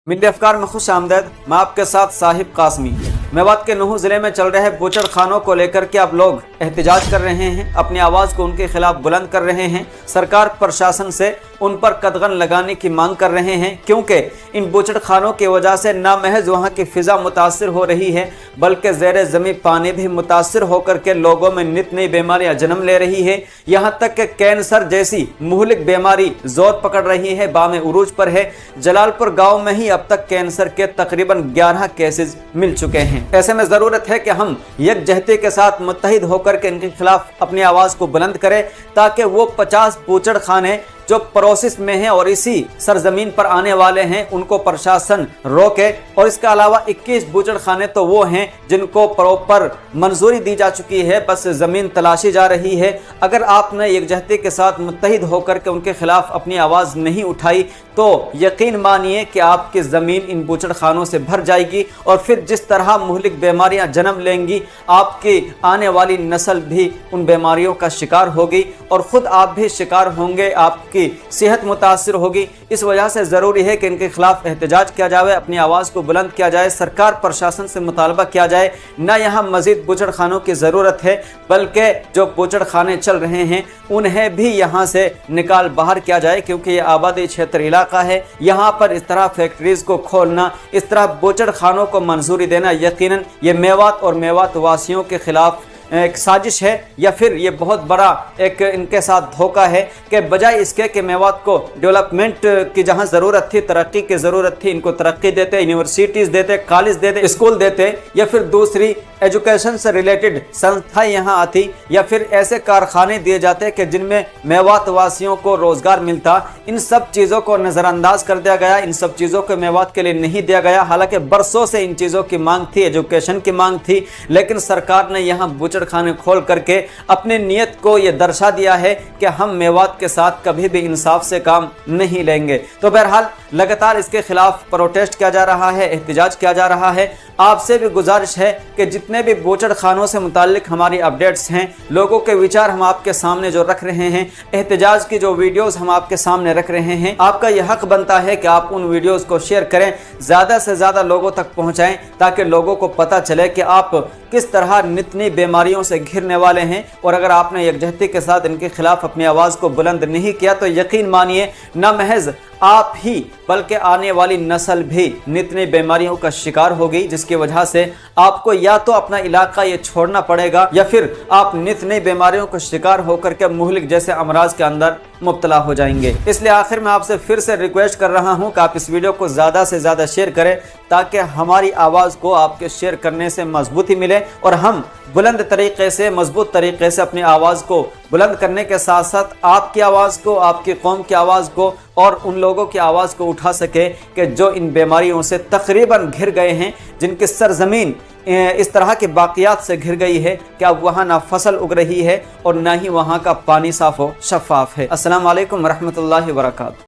मिली अफकार में खुश आमदेद। मैं आपके साथ साहिब कासमी। मेवात के नूह जिले में चल रहे बूचड़ खानों को लेकर के अब लोग एहतजाज कर रहे हैं, अपनी आवाज़ को उनके खिलाफ बुलंद कर रहे हैं। सरकार प्रशासन से उन पर कदगन लगाने की मांग कर रहे हैं, क्योंकि इन बूचड़ खानों की वजह से न महज वहाँ की फ़िज़ा मुतासर हो रही है, बल्कि ज़ेर ज़मीन पानी भी मुतासर होकर के लोगों में नित नई बीमारियाँ जन्म ले रही है। यहाँ तक कि कैंसर जैसी मुहलिक बीमारी जोर पकड़ रही है, बामे उरूज पर है। जलालपुर गाँव में ही अब तक कैंसर के तकरीबन 11 केसेस मिल चुके हैं। ऐसे में ज़रूरत है कि हम यकजहती के साथ मुत्तहिद होकर के इनके खिलाफ अपनी आवाज़ को बुलंद करें, ताकि वो 50 बूचड़ खाने जो प्रोसेस में हैं और इसी सरजमीन पर आने वाले हैं उनको प्रशासन रोके। और इसके अलावा 21 बूचड़ खाने तो वो हैं जिनको प्रॉपर मंजूरी दी जा चुकी है, बस ज़मीन तलाशी जा रही है। अगर आपने यकजहती के साथ मुत्तहिद होकर के उनके खिलाफ अपनी आवाज़ नहीं उठाई तो यकीन मानिए कि आपकी ज़मीन इन बूचड़ खानों से भर जाएगी, और फिर जिस तरह मुहलिक बीमारियां जन्म लेंगी, आपकी आने वाली नस्ल भी उन बीमारियों का शिकार होगी और ख़ुद आप भी शिकार होंगे, आपकी सेहत मुतासर होगी। इस वजह से ज़रूरी है कि इनके खिलाफ एहतजाज किया जाए, अपनी आवाज़ को बुलंद किया जाए, सरकार प्रशासन से मुतालबा किया जाए। न यहाँ मज़ीद बूचड़ खानों की ज़रूरत है, बल्कि जो बूचड़ खाने चल रहे हैं उन्हें भी यहाँ से निकाल बाहर किया जाए, क्योंकि ये आबादी क्षेत्र इलाका है। यहाँ पर इस तरह फैक्ट्रीज़ को खोलना, इस तरह बूचड़ खानों को मंजूरी देना यकीनन ये मेवात और मेवात वासियों के खिलाफ एक साजिश है, या फिर ये बहुत बड़ा एक इनके साथ धोखा है कि बजाय इसके कि मेवात को डेवलपमेंट की जहाँ ज़रूरत थी, तरक्की की ज़रूरत थी, इनको तरक्की देते, यूनिवर्सिटीज़ देते, कॉलेज देते, स्कूल देते, या फिर दूसरी एजुकेशन से रिलेटेड संस्थाएं यहाँ आती, या फिर ऐसे कारखाने दिए जाते कि जिनमें मेवात वासियों को रोज़गार मिलता। इन सब चीज़ों को नज़रअंदाज कर दिया गया, इन सब चीज़ों को मेवात के लिए नहीं दिया गया। हालांकि बरसों से इन चीज़ों की मांग थी, एजुकेशन की मांग थी, लेकिन सरकार ने यहाँ बूचड़ खाने खोल करके अपनी नीयत को ये दर्शा दिया है कि हम मेवात के साथ कभी भी इंसाफ से काम नहीं लेंगे। तो बहरहाल लगातार इसके खिलाफ प्रोटेस्ट किया जा रहा है, एहतजाज किया जा रहा है। आपसे भी गुजारिश है कि जितने भी बूचड़ खानों से मुताल्लिक हमारी अपडेट्स हैं, लोगों के विचार हम आपके सामने जो रख रहे हैं, एहतजाज की जो वीडियोस हम आपके सामने रख रहे हैं, आपका यह हक बनता है कि आप उन वीडियोस को शेयर करें, ज़्यादा से ज़्यादा लोगों तक पहुँचाएँ, ताकि लोगों को पता चले कि आप किस तरह नितनी बीमारियों से घिरने वाले हैं। और अगर आपने यकजहती के साथ इनके खिलाफ अपनी आवाज़ को बुलंद नहीं किया तो यकीन मानिए न महज आप ही बल्कि आने वाली नस्ल भी नितनी बीमारियों का शिकार होगी, जिसकी वजह से आपको या तो अपना इलाका ये छोड़ना पड़ेगा, या फिर आप नित नई बीमारियों का शिकार होकर के मुहलिक जैसे अमराज के अंदर मुब्तला हो जाएंगे। इसलिए आखिर में आपसे फिर से रिक्वेस्ट कर रहा हूँ कि आप इस वीडियो को ज़्यादा से ज़्यादा शेयर करें, ताकि हमारी आवाज़ को आपके शेयर करने से मजबूती मिले और हम बुलंद तरीके से, मजबूत तरीके से अपनी आवाज़ को बुलंद करने के साथ साथ आपकी आवाज़ को, आपकी कौम की आवाज़ को और उन लोगों की आवाज़ को उठा सके कि जो इन बीमारियों से तकरीबन घिर गए हैं, जिनकी सरजमीन इस तरह के बाक़ियात से घिर गई है कि अब वहाँ ना फसल उग रही है और ना ही वहाँ का पानी साफ़ व शफ़ाफ़ है। अस्सलाम वालेकुम रहमतुल्लाहि व बरकातहू।